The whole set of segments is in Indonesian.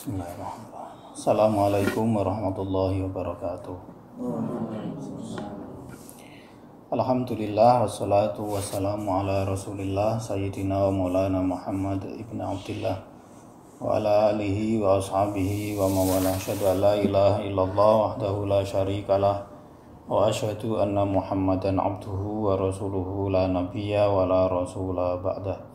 Bismillahirrahmanirrahim. Assalamualaikum warahmatullahi wabarakatuh. Alhamdulillah wassalatu wassalamu ala rasulillah sayyidina wa maulana Muhammad ibn Abdillah wa ala alihi wa ashabihi wa mawala. Asyhadu an la ilaha illallah wahdahu la syarikalah wa asyhadu anna Muhammadan abduhu wa rasuluhu la nabiyya wa la rasula ba'dah.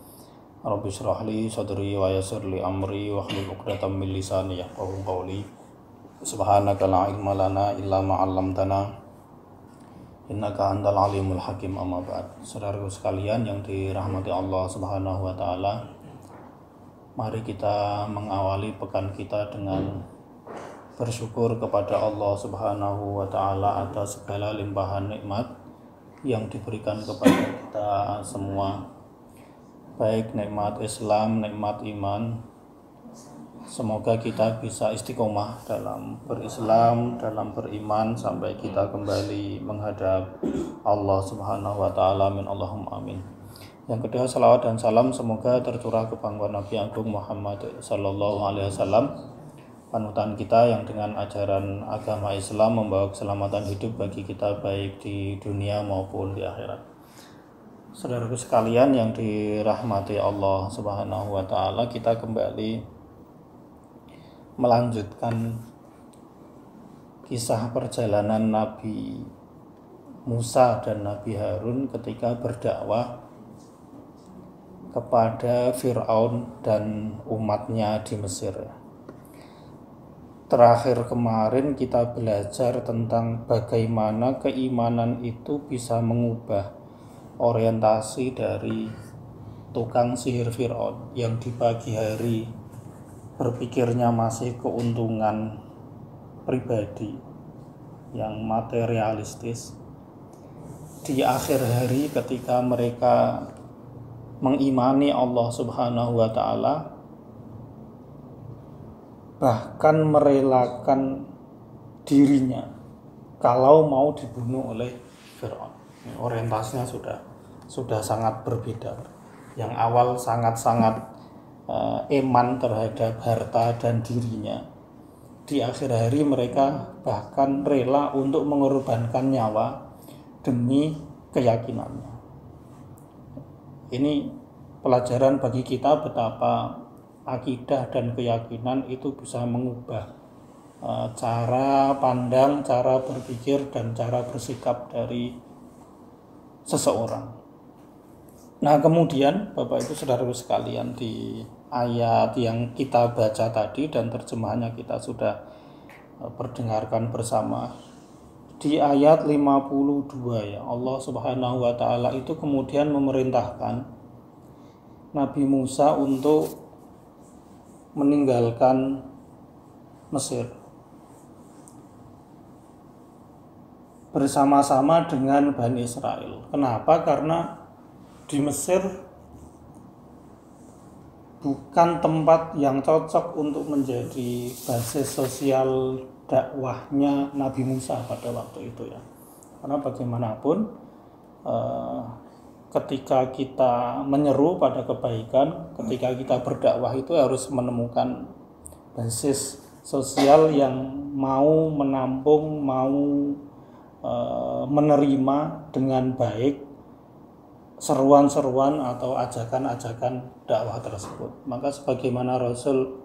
Rabbi shrah li sadri wa yassir li amri wa hlul 'uqdatam min lisani yafqahu qawli. Subhanaka la ilma lana illa ma 'allamtana innaka antal alimul hakim. Amma ba'd. Saudaraku sekalian yang dirahmati Allah Subhanahu wa taala, mari kita mengawali pekan kita dengan bersyukur kepada Allah Subhanahu wa taala atas segala limpahan nikmat yang diberikan kepada kita semua, baik nikmat Islam, nikmat iman. Semoga kita bisa istiqomah dalam berislam, dalam beriman sampai kita kembali menghadap Allah Subhanahu wa taala. Amin Allahumma amin. Yang kedua, salawat dan salam semoga tercurah ke pangkuan Nabi Agung Muhammad sallallahu alaihi wasallam, panutan kita yang dengan ajaran agama Islam membawa keselamatan hidup bagi kita baik di dunia maupun di akhirat. Saudaraku sekalian yang dirahmati Allah Subhanahu wa taala, kita kembali melanjutkan kisah perjalanan Nabi Musa dan Nabi Harun ketika berdakwah kepada Fir'aun dan umatnya di Mesir. Terakhir kemarin kita belajar tentang bagaimana keimanan itu bisa mengubah orientasi dari tukang sihir Fir'aun yang di pagi hari berpikirnya masih keuntungan pribadi yang materialistis. Di akhir hari ketika mereka mengimani Allah Subhanahu wa taala, bahkan merelakan dirinya kalau mau dibunuh oleh Fir'aun. Orientasinya sudah sangat berbeda. Yang awal sangat-sangat eman terhadap harta dan dirinya, di akhir hari mereka bahkan rela untuk mengorbankan nyawa demi keyakinannya. Ini pelajaran bagi kita betapa akidah dan keyakinan itu bisa mengubah cara pandang, cara berpikir, dan cara bersikap dari seseorang. Nah, kemudian Bapak Ibu Saudaraku sekalian, di ayat yang kita baca tadi dan terjemahannya kita sudah perdengarkan bersama, di ayat 52 ya, Allah Subhanahu wa taala itu kemudian memerintahkan Nabi Musa untuk meninggalkan Mesir bersama-sama dengan Bani Israel. Kenapa? Karena di Mesir bukan tempat yang cocok untuk menjadi basis sosial dakwahnya Nabi Musa pada waktu itu ya. Karena bagaimanapun ketika kita menyeru pada kebaikan, ketika kita berdakwah itu harus menemukan basis sosial yang mau menampung, mau menerima dengan baik seruan-seruan atau ajakan-ajakan dakwah tersebut. Maka sebagaimana Rasul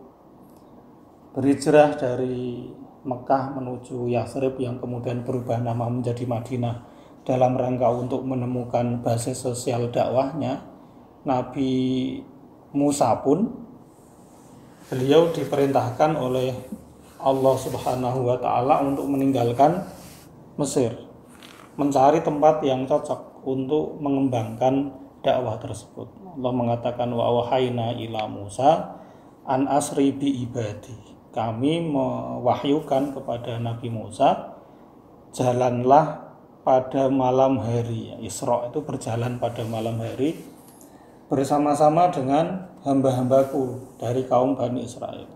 berhijrah dari Mekah menuju Yathrib yang kemudian berubah nama menjadi Madinah dalam rangka untuk menemukan basis sosial dakwahnya, Nabi Musa pun beliau diperintahkan oleh Allah Subhanahu wa taala untuk meninggalkan Mesir, mencari tempat yang cocok untuk mengembangkan dakwah tersebut. Allah mengatakan wa wahayna ila Musa an asri bi ibadi. Kami mewahyukan kepada Nabi Musa, jalanlah pada malam hari. Isra itu berjalan pada malam hari bersama-sama dengan hamba-hambaku dari kaum Bani Israel.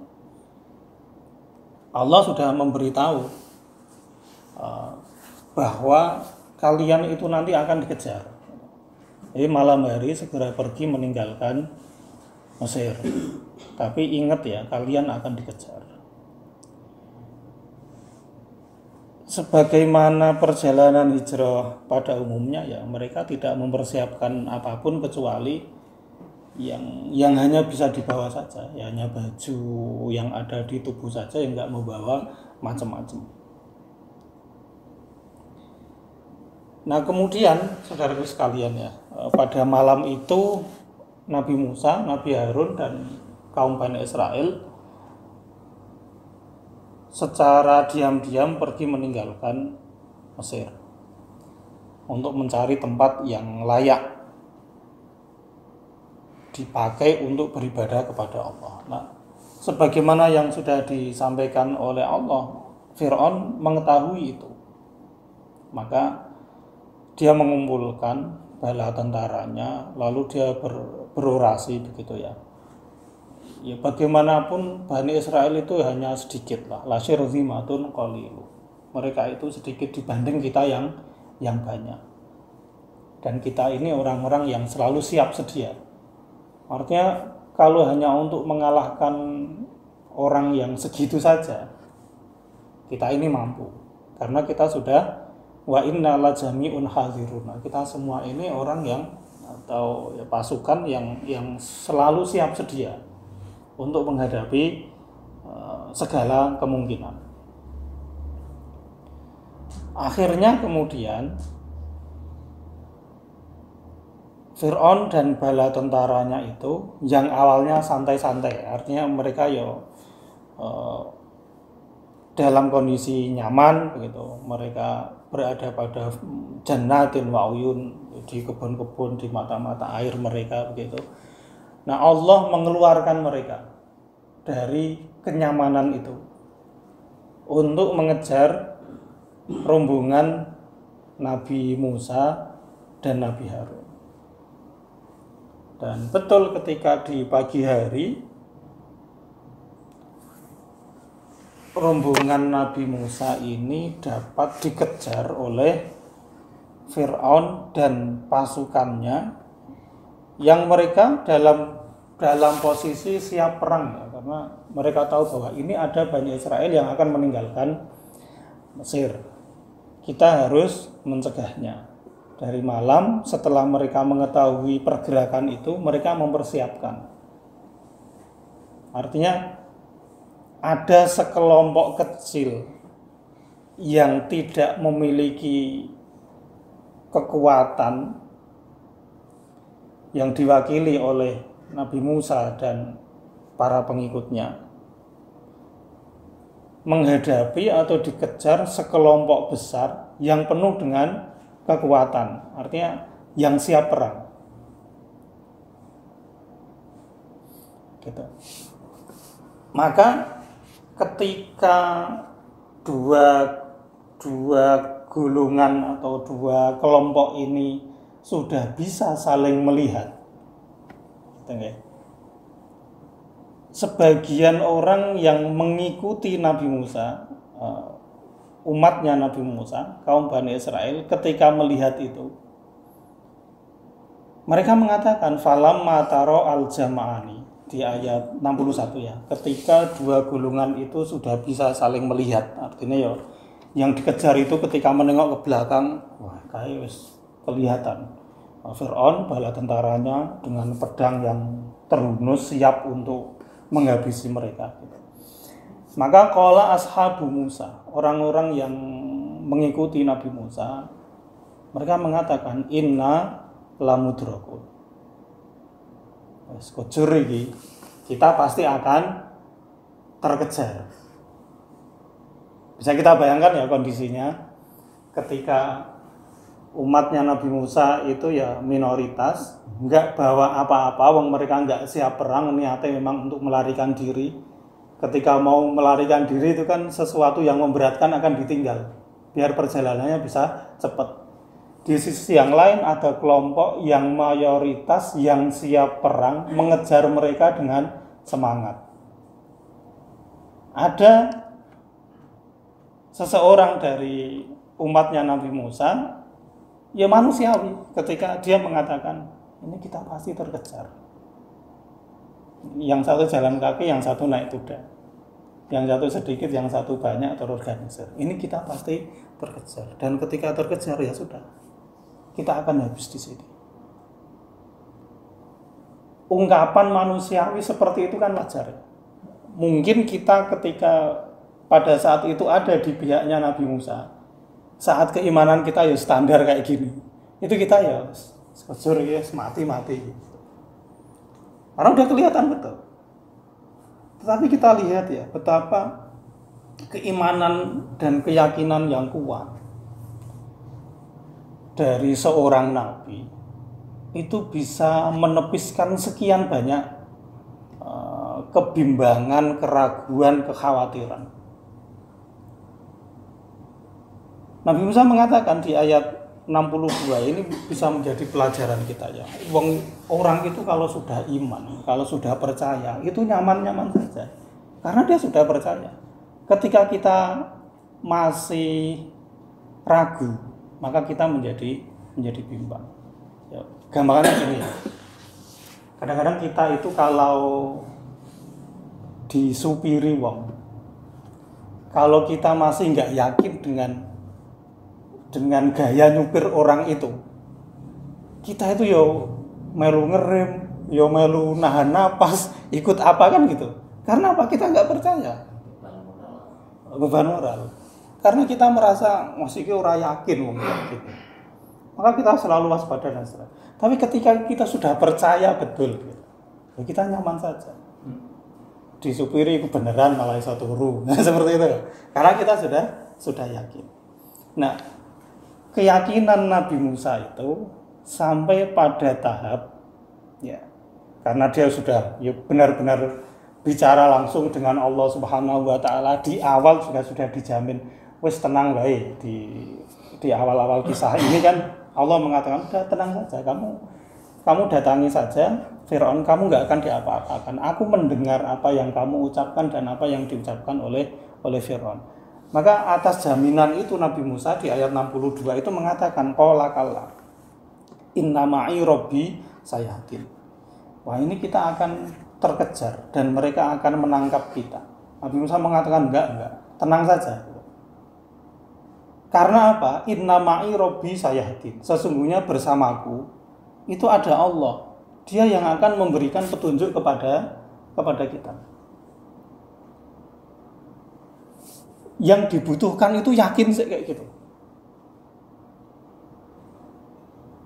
Allah sudah memberitahu bahwa kalian itu nanti akan dikejar. Jadi malam hari segera pergi meninggalkan Mesir. Tapi ingat ya, kalian akan dikejar. Sebagaimana perjalanan hijrah pada umumnya ya, mereka tidak mempersiapkan apapun kecuali yang hanya bisa dibawa saja, ya hanya baju yang ada di tubuh saja, yang nggak membawa macam-macam. Nah kemudian saudaraku sekalian ya, pada malam itu Nabi Musa, Nabi Harun dan kaum Bani Israel secara diam-diam pergi meninggalkan Mesir untuk mencari tempat yang layak dipakai untuk beribadah kepada Allah. Nah, sebagaimana yang sudah disampaikan oleh Allah, Fir'aun mengetahui itu. Maka dia mengumpulkan bala tentaranya, lalu dia berorasi begitu ya. Ya bagaimanapun Bani Israel itu hanya sedikit lah, lasyir zimatun qalilu. Mereka itu sedikit dibanding kita yang banyak. Dan kita ini orang-orang yang selalu siap sedia. Artinya kalau hanya untuk mengalahkan orang yang segitu saja, kita ini mampu. Karena kita sudah wa inna la jami'un hadirun. Kita semua ini orang yang atau ya, pasukan yang selalu siap sedia untuk menghadapi segala kemungkinan. Akhirnya kemudian Fir'aun dan bala tentaranya itu yang awalnya santai-santai, artinya mereka dalam kondisi nyaman begitu, mereka berada pada jannatin wa uyun, di kebun-kebun, di mata-mata air mereka begitu. Nah Allah mengeluarkan mereka dari kenyamanan itu untuk mengejar rombongan Nabi Musa dan Nabi Harun. Dan betul ketika di pagi hari rombongan Nabi Musa ini dapat dikejar oleh Fir'aun dan pasukannya yang mereka dalam posisi siap perang ya, karena mereka tahu bahwa ini ada Bani Israel yang akan meninggalkan Mesir. Kita harus mencegahnya. Dari malam setelah mereka mengetahui pergerakan itu, mereka mempersiapkan. Artinya ada sekelompok kecil yang tidak memiliki kekuatan yang diwakili oleh Nabi Musa dan para pengikutnya menghadapi atau dikejar sekelompok besar yang penuh dengan kekuatan, artinya yang siap perang. Gitu. Maka ketika dua golongan atau dua kelompok ini sudah bisa saling melihat, sebagian orang yang mengikuti Nabi Musa, umatnya Nabi Musa, kaum Bani Israel, ketika melihat itu, mereka mengatakan falamma taro al-jama'ani, di ayat 61 ya, ketika dua golongan itu sudah bisa saling melihat, artinya ya yang dikejar itu ketika menengok ke belakang, wah kayak wis kelihatan Fir'aun bala tentaranya dengan pedang yang terhunus siap untuk menghabisi mereka. Maka qala ashabu Musa, orang-orang yang mengikuti Nabi Musa, mereka mengatakan inna lamudrakun. Wes kujur iki, kita pasti akan terkejar. Bisa kita bayangkan ya kondisinya ketika umatnya Nabi Musa itu ya minoritas, enggak bawa apa-apa, wong mereka enggak siap perang, niatnya memang untuk melarikan diri. Ketika mau melarikan diri itu kan sesuatu yang memberatkan akan ditinggal biar perjalanannya bisa cepat. Di sisi yang lain ada kelompok yang mayoritas yang siap perang mengejar mereka dengan semangat. Ada seseorang dari umatnya Nabi Musa, ya manusiawi, ketika dia mengatakan ini kita pasti terkejar. Yang satu jalan kaki, yang satu naik kuda. Yang satu sedikit, yang satu banyak terorganisir. Ini kita pasti terkejar. Dan ketika terkejar ya sudah, kita akan habis di sini. Ungkapan manusiawi seperti itu kan wajar. Mungkin kita ketika pada saat itu ada di pihaknya Nabi Musa, saat keimanan kita ya standar kayak gini, itu kita ya sekejur ya mati-mati. Karena udah kelihatan betul. Tetapi kita lihat ya betapa keimanan dan keyakinan yang kuat dari seorang nabi itu bisa menepiskan sekian banyak kebimbangan, keraguan, kekhawatiran. Nabi Musa mengatakan di ayat 62 ini bisa menjadi pelajaran kita ya. Orang itu kalau sudah iman, kalau sudah percaya, itu nyaman-nyaman saja. Karena dia sudah percaya. Ketika kita masih ragu, maka kita menjadi bimbang. Ya, gambarannya gini ya. Kadang-kadang kita itu kalau disupiri kalau kita masih nggak yakin dengan gaya nyupir orang itu, kita itu yo melu ngerem, yo melu nahan napas, ikut apa kan gitu. Karena apa? Kita nggak percaya. Beban moral. Karena kita merasa masih ora yakin gitu. Maka kita selalu waspada dan seterusnya. Tapi ketika kita sudah percaya betul, gitu, ya kita nyaman saja. Disupiri kebenaran malah iso turu. Nah, seperti itu. Karena kita sudah yakin. Nah, keyakinan Nabi Musa itu sampai pada tahap ya, karena dia sudah ya benar-benar bicara langsung dengan Allah Subhanahu wa taala di awal sudah dijamin wis tenang wae di awal-awal kisah ini kan Allah mengatakan udah tenang saja, kamu datangi saja Firaun, kamu nggak akan diapa-apakan. Aku mendengar apa yang kamu ucapkan dan apa yang diucapkan oleh Firaun. Maka atas jaminan itu Nabi Musa di ayat 62 itu mengatakan qala kalla inna ma'i rabbi sayahdin. Wah, ini kita akan terkejar dan mereka akan menangkap kita. Nabi Musa mengatakan enggak, tenang saja. Karena apa? Inna ma'i rabbi sayahdin. Sesungguhnya bersamaku itu ada Allah. Dia yang akan memberikan petunjuk kepada kita. Yang dibutuhkan itu yakin kayak gitu.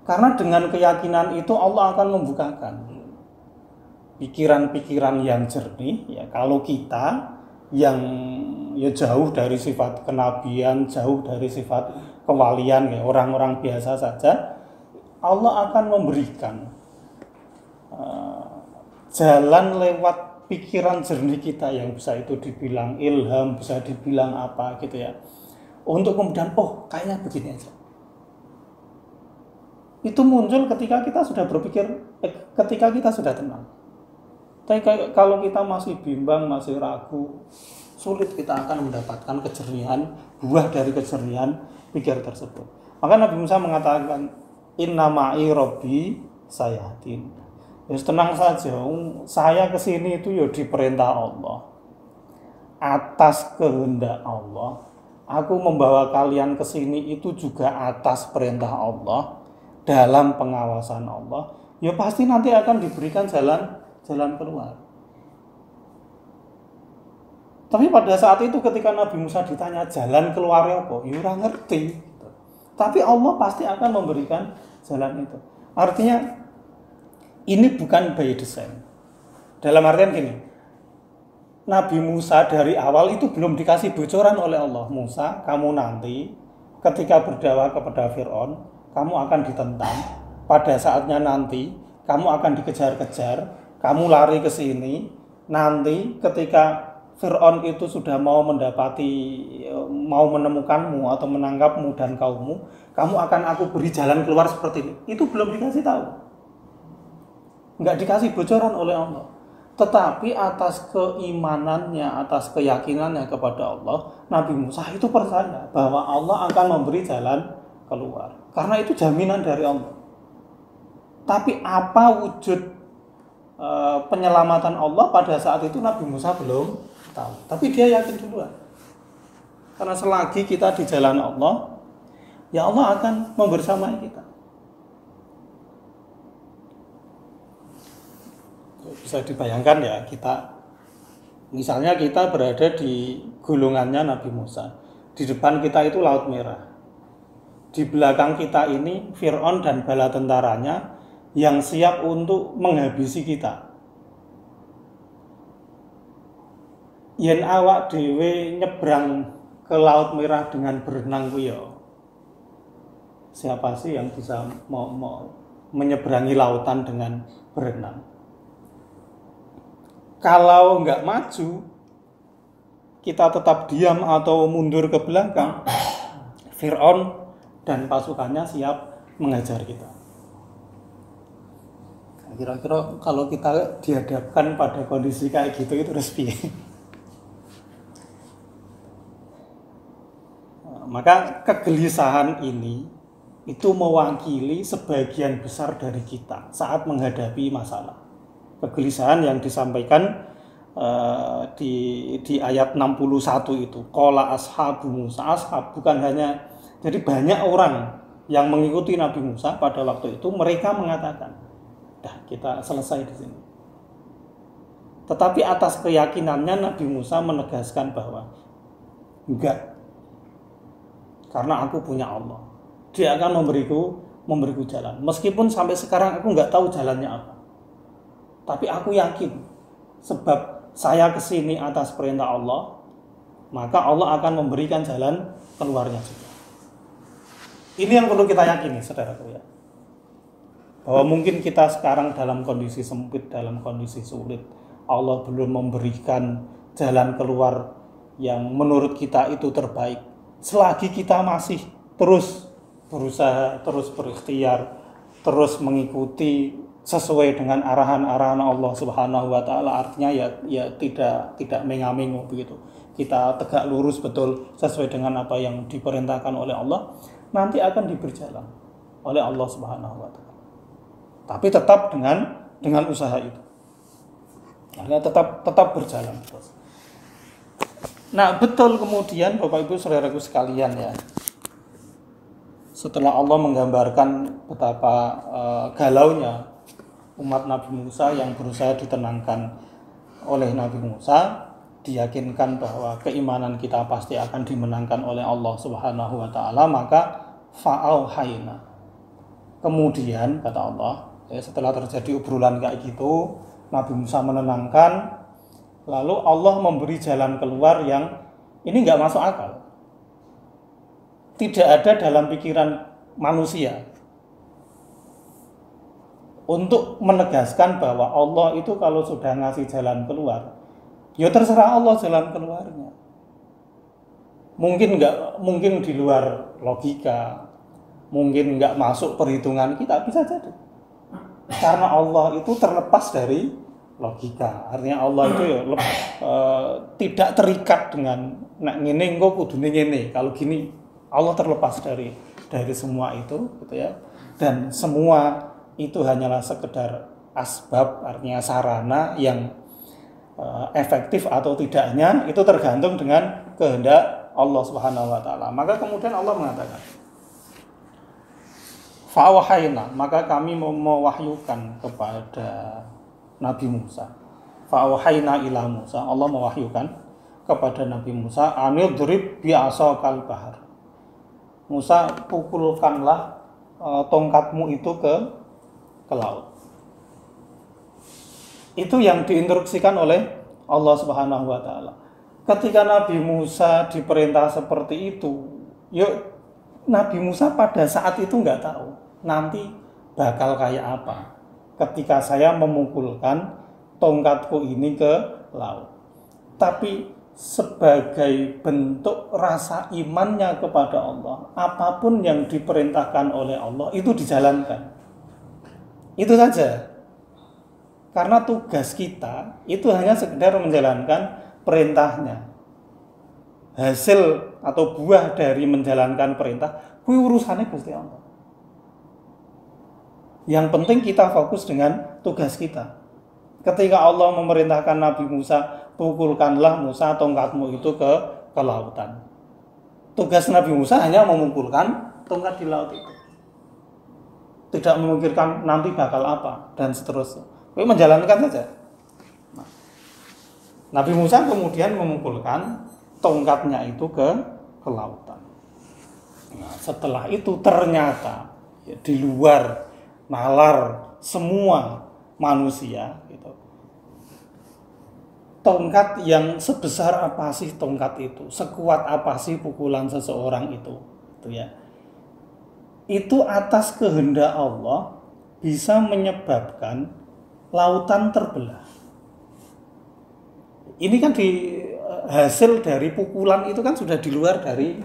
Karena dengan keyakinan itu Allah akan membukakan pikiran-pikiran yang jernih ya. Kalau kita yang ya jauh dari sifat kenabian, jauh dari sifat kewalian ya, orang-orang biasa saja, Allah akan memberikan jalan lewat pikiran jernih kita yang bisa itu dibilang ilham, bisa dibilang apa gitu ya. Untuk kemudian kayaknya begini aja. Itu muncul ketika kita sudah berpikir, ketika kita sudah tenang. Tapi kalau kita masih bimbang, masih ragu, sulit kita akan mendapatkan kejernihan, buah dari kejernihan pikir tersebut. Maka Nabi Musa mengatakan inna ma'i rabbi sayahdin. Ya tenang saja, saya kesini itu ya diperintah Allah. Atas kehendak Allah. Aku membawa kalian kesini itu juga atas perintah Allah. Dalam pengawasan Allah. Ya pasti nanti akan diberikan jalan keluar. Tapi pada saat itu ketika Nabi Musa ditanya jalan keluarnya apa? Ya ora ngerti. Tapi Allah pasti akan memberikan jalan itu. Artinya ini bukan by design. Dalam artian gini, Nabi Musa dari awal itu belum dikasih bocoran oleh Allah. Musa, kamu nanti ketika berdakwah kepada Firaun, kamu akan ditentang. Pada saatnya nanti, kamu akan dikejar-kejar, kamu lari ke sini. Nanti ketika Firaun itu sudah mau menemukanmu atau menangkapmu dan kaummu, kamu akan aku beri jalan keluar seperti ini. Itu belum dikasih tahu. Enggak dikasih bocoran oleh Allah. Tetapi atas keimanannya, atas keyakinannya kepada Allah, Nabi Musa itu percaya bahwa Allah akan memberi jalan keluar. Karena itu jaminan dari Allah. Tapi apa wujud penyelamatan Allah pada saat itu Nabi Musa belum tahu. Tapi dia yakin duluan. Karena selagi kita di jalan Allah, ya Allah akan membersamai kita. Bisa dibayangkan ya, misalnya kita berada di gulungannya Nabi Musa. Di depan kita itu Laut Merah. Di belakang kita ini Fir'aun dan bala tentaranya yang siap untuk menghabisi kita. Yen awak dhewe nyebrang ke Laut Merah dengan berenang kuyo. Siapa sih yang bisa mau menyeberangi lautan dengan berenang? Kalau nggak maju, kita tetap diam atau mundur ke belakang, Fir'aun dan pasukannya siap mengajar kita. Kira-kira kalau kita dihadapkan pada kondisi kayak gitu, itu respi. Maka kegelisahan ini itu mewakili sebagian besar dari kita saat menghadapi masalah. Kegelisahan yang disampaikan di ayat 61 itu, qala ashabu Musa, ashab bukan hanya, jadi banyak orang yang mengikuti Nabi Musa pada waktu itu, mereka mengatakan, dah kita selesai di sini. Tetapi atas keyakinannya Nabi Musa menegaskan bahwa enggak, karena aku punya Allah, Dia akan memberiku jalan. Meskipun sampai sekarang aku enggak tahu jalannya apa, tapi aku yakin, sebab saya kesini atas perintah Allah, maka Allah akan memberikan jalan keluarnya juga. Ini yang perlu kita yakini, saudaraku ya. Bahwa mungkin kita sekarang dalam kondisi sempit, dalam kondisi sulit, Allah belum memberikan jalan keluar yang menurut kita itu terbaik. Selagi kita masih terus berusaha, terus berikhtiar, terus mengikuti sesuai dengan arahan-arahan Allah Subhanahu wa taala, artinya ya tidak mengaming begitu. Kita tegak lurus betul sesuai dengan apa yang diperintahkan oleh Allah, nanti akan diberi jalan oleh Allah Subhanahu wa taala. Tapi tetap dengan usaha itu. Artinya tetap berjalan terus. Nah, betul kemudian Bapak Ibu Saudaraku sekalian ya. Setelah Allah menggambarkan betapa galaunya umat Nabi Musa yang berusaha ditenangkan oleh Nabi Musa, diyakinkan bahwa keimanan kita pasti akan dimenangkan oleh Allah Subhanahu wa taala, maka fa'auhayna. Kemudian kata Allah, setelah terjadi obrolan kayak gitu, Nabi Musa menenangkan, lalu Allah memberi jalan keluar yang ini nggak masuk akal. Tidak ada dalam pikiran manusia untuk menegaskan bahwa Allah itu kalau sudah ngasih jalan keluar, ya terserah Allah jalan keluarnya. Mungkin di luar logika, mungkin nggak masuk perhitungan kita, bisa jadi. Karena Allah itu terlepas dari logika. Artinya Allah itu ya tidak terikat dengan nak ngene engko kudune ngene. Kalau gini, Allah terlepas dari semua itu gitu ya. Dan semua itu hanyalah sekedar asbab, artinya sarana yang efektif atau tidaknya itu tergantung dengan kehendak Allah Subhanahu wa taala. Maka kemudian Allah mengatakan, fa'awahayna, maka kami mewahyukan kepada Nabi Musa. Fa'awahayna ila Musa, Allah mewahyukan kepada Nabi Musa, anidrib bi'asakal bahar. Musa, pukulkanlah tongkatmu itu ke laut. Itu yang diinstruksikan oleh Allah Subhanahu wa taala. Ketika Nabi Musa diperintah seperti itu, yuk Nabi Musa pada saat itu nggak tahu nanti bakal kayak apa ketika saya memukulkan tongkatku ini ke laut. Tapi sebagai bentuk rasa imannya kepada Allah, apapun yang diperintahkan oleh Allah itu dijalankan. Itu saja. Karena tugas kita itu hanya sekedar menjalankan perintahnya. Hasil atau buah dari menjalankan perintah, kuwi urusannya Gusti Allah. Yang penting kita fokus dengan tugas kita. Ketika Allah memerintahkan Nabi Musa, pukulkanlah Musa tongkatmu itu ke lautan. Tugas Nabi Musa hanya memukulkan tongkat di laut itu. Tidak memikirkan nanti bakal apa dan seterusnya. Tapi menjalankan saja. Nabi Musa kemudian memukulkan tongkatnya itu ke lautan. Nah, setelah itu ternyata ya, di luar nalar semua manusia gitu. Tongkat yang sebesar apa sih tongkat itu? Sekuat apa sih pukulan seseorang itu? Gitu ya. Itu atas kehendak Allah bisa menyebabkan lautan terbelah. Ini kan hasil dari pukulan itu kan sudah di luar dari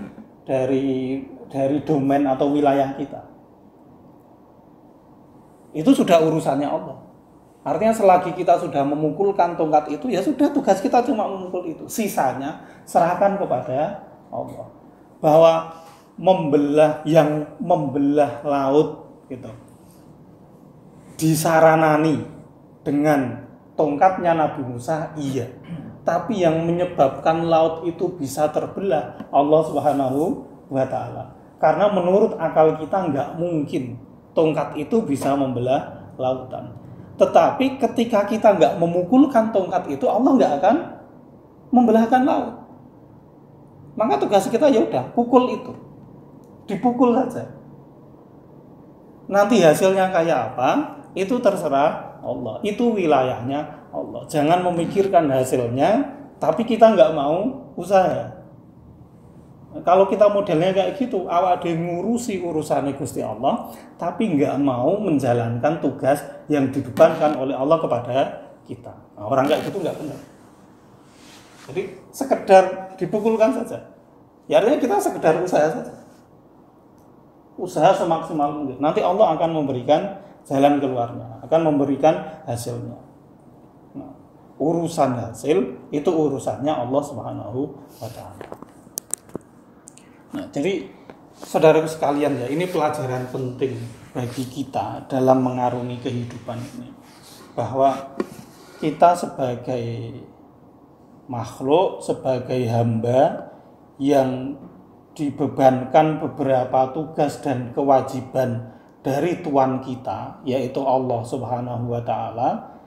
domain atau wilayah kita. Itu sudah urusannya Allah. Artinya selagi kita sudah memukulkan tongkat itu, ya sudah, tugas kita cuma memukul itu. Sisanya serahkan kepada Allah. Bahwa yang membelah laut gitu, disaranani dengan tongkatnya Nabi Musa, iya. Tapi yang menyebabkan laut itu bisa terbelah Allah Subhanahu wa Ta'ala. Karena menurut akal kita nggak mungkin tongkat itu bisa membelah lautan. Tetapi ketika kita nggak memukulkan tongkat itu, Allah nggak akan membelahkan laut. Maka tugas kita ya udah pukul itu, dipukul saja. Nanti hasilnya kayak apa? Itu terserah Allah. Itu wilayahnya Allah. Jangan memikirkan hasilnya, tapi kita nggak mau usaha. Kalau kita modelnya kayak gitu, awak ada ngurusi urusannya Gusti Allah, tapi nggak mau menjalankan tugas yang dibebankan oleh Allah kepada kita. Nah, orang kayak gitu nggak benar. Jadi sekedar dipukulkan saja. Ya artinya kita sekedar usaha saja. Usaha semaksimal mungkin. Nanti Allah akan memberikan jalan keluarnya, akan memberikan hasilnya. Nah, urusan hasil itu urusannya Allah Subhanahu wa Ta'ala. Nah, jadi saudaraku sekalian ya, ini pelajaran penting bagi kita dalam mengarungi kehidupan ini. Bahwa kita sebagai makhluk, sebagai hamba yang dibebankan beberapa tugas dan kewajiban dari Tuhan kita, yaitu Allah Subhanahu wa Ta'ala,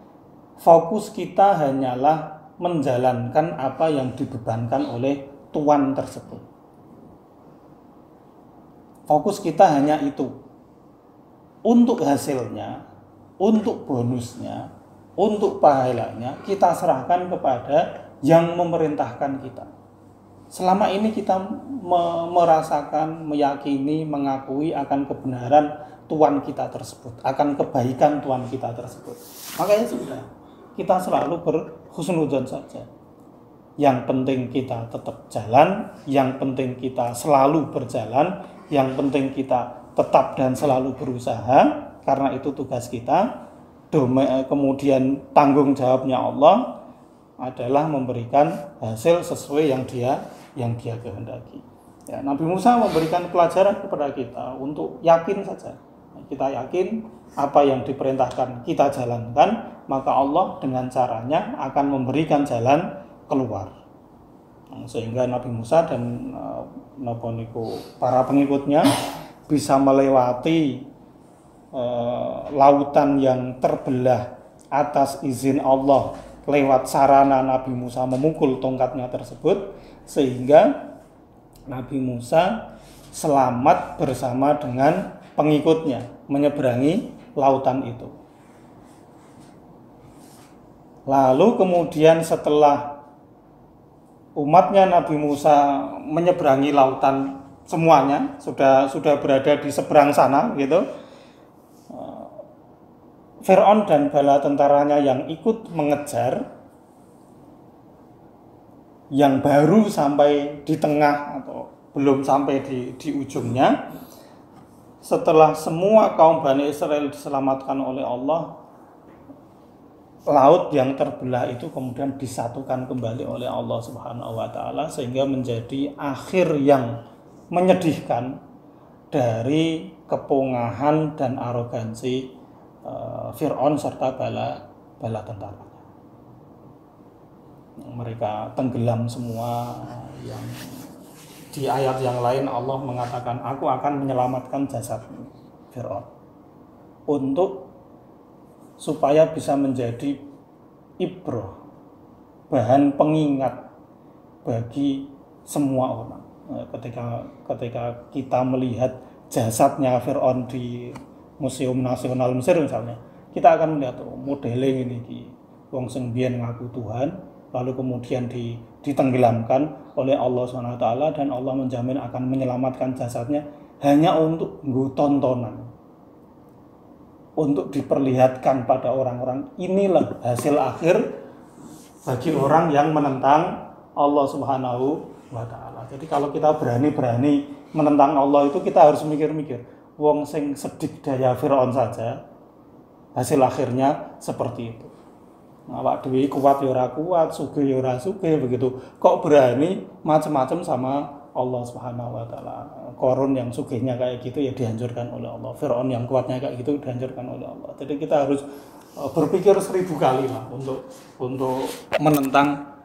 fokus kita hanyalah menjalankan apa yang dibebankan oleh Tuhan tersebut. Fokus kita hanya itu. Untuk hasilnya, untuk bonusnya, untuk pahalanya, kita serahkan kepada yang memerintahkan kita. Selama ini kita merasakan, meyakini, mengakui akan kebenaran Tuhan kita tersebut, akan kebaikan Tuhan kita tersebut. Makanya sudah, kita selalu berhusnudzon saja. Yang penting kita tetap jalan, yang penting kita selalu berjalan, yang penting kita tetap dan selalu berusaha, karena itu tugas kita. Kemudian tanggung jawabnya Allah adalah memberikan hasil sesuai yang dia kehendaki. Ya, Nabi Musa memberikan pelajaran kepada kita untuk yakin saja. Kita yakin apa yang diperintahkan kita jalankan, maka Allah dengan caranya akan memberikan jalan keluar. Sehingga Nabi Musa dan para pengikutnya bisa melewati lautan yang terbelah atas izin Allah lewat sarana Nabi Musa memukul tongkatnya tersebut, sehingga Nabi Musa selamat bersama dengan pengikutnya menyeberangi lautan itu. Lalu kemudian setelah umatnya Nabi Musa menyeberangi lautan semuanya, sudah berada di seberang sana gitu, Fir'aun dan bala tentaranya yang ikut mengejar, yang baru sampai di tengah atau belum sampai di ujungnya, setelah semua kaum Bani Israel diselamatkan oleh Allah, laut yang terbelah itu kemudian disatukan kembali oleh Allah Subhanahu wa Ta'ala, sehingga menjadi akhir yang menyedihkan dari kepungahan dan arogansi Fir'aun serta bala tentara. mereka tenggelam semua. Yang di ayat yang lain Allah mengatakan, aku akan menyelamatkan jasad Fir'aun untuk supaya bisa menjadi ibrah, bahan pengingat bagi semua orang. Ketika kita melihat jasadnya Fir'aun di Museum Nasional Mesir misalnya, kita akan melihat modeling ini wong sing biyen ngaku Tuhan, lalu kemudian ditenggelamkan oleh Allah SWT, dan Allah menjamin akan menyelamatkan jasadnya hanya untuk tontonan, untuk diperlihatkan pada orang-orang. Inilah hasil akhir bagi orang yang menentang Allah Subhanahu wa Ta'ala. Jadi kalau kita berani-berani menentang Allah itu, kita harus mikir-mikir, wong sing sedik daya Fir'aun saja hasil akhirnya seperti itu. Awak dhewe kuat ya ora kuat, sugih ya ora sugih, begitu. Kok berani macam-macam sama Allah Subhanahu wa Ta'ala. Korun yang sugihnya kayak gitu ya dihancurkan oleh Allah. Fir'aun yang kuatnya kayak gitu dihancurkan oleh Allah. Jadi kita harus berpikir 1000 kali lah untuk menentang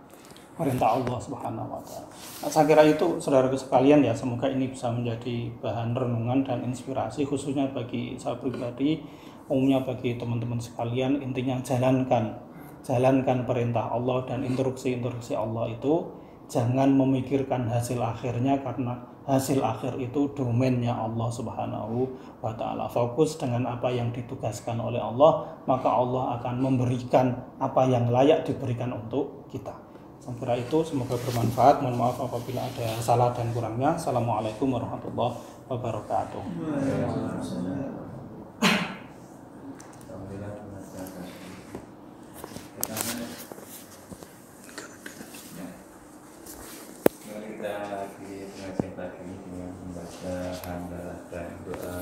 perintah Allah Subhanahu wa Ta'ala. Nah, saya kira itu saudaraku sekalian ya, semoga ini bisa menjadi bahan renungan dan inspirasi khususnya bagi saya pribadi, umumnya bagi teman-teman sekalian. Intinya jalankan perintah Allah dan instruksi-instruksi Allah itu, jangan memikirkan hasil akhirnya, karena hasil akhir itu domainnya Allah Subhanahu wa Ta'ala. Fokus dengan apa yang ditugaskan oleh Allah, maka Allah akan memberikan apa yang layak diberikan untuk kita. Saya kira itu, semoga bermanfaat. Mohon maaf apabila ada salah dan kurangnya. Assalamualaikum warahmatullahi wabarakatuh. Kita di pengajian pagi ini dengan membaca hamdalah dan doa.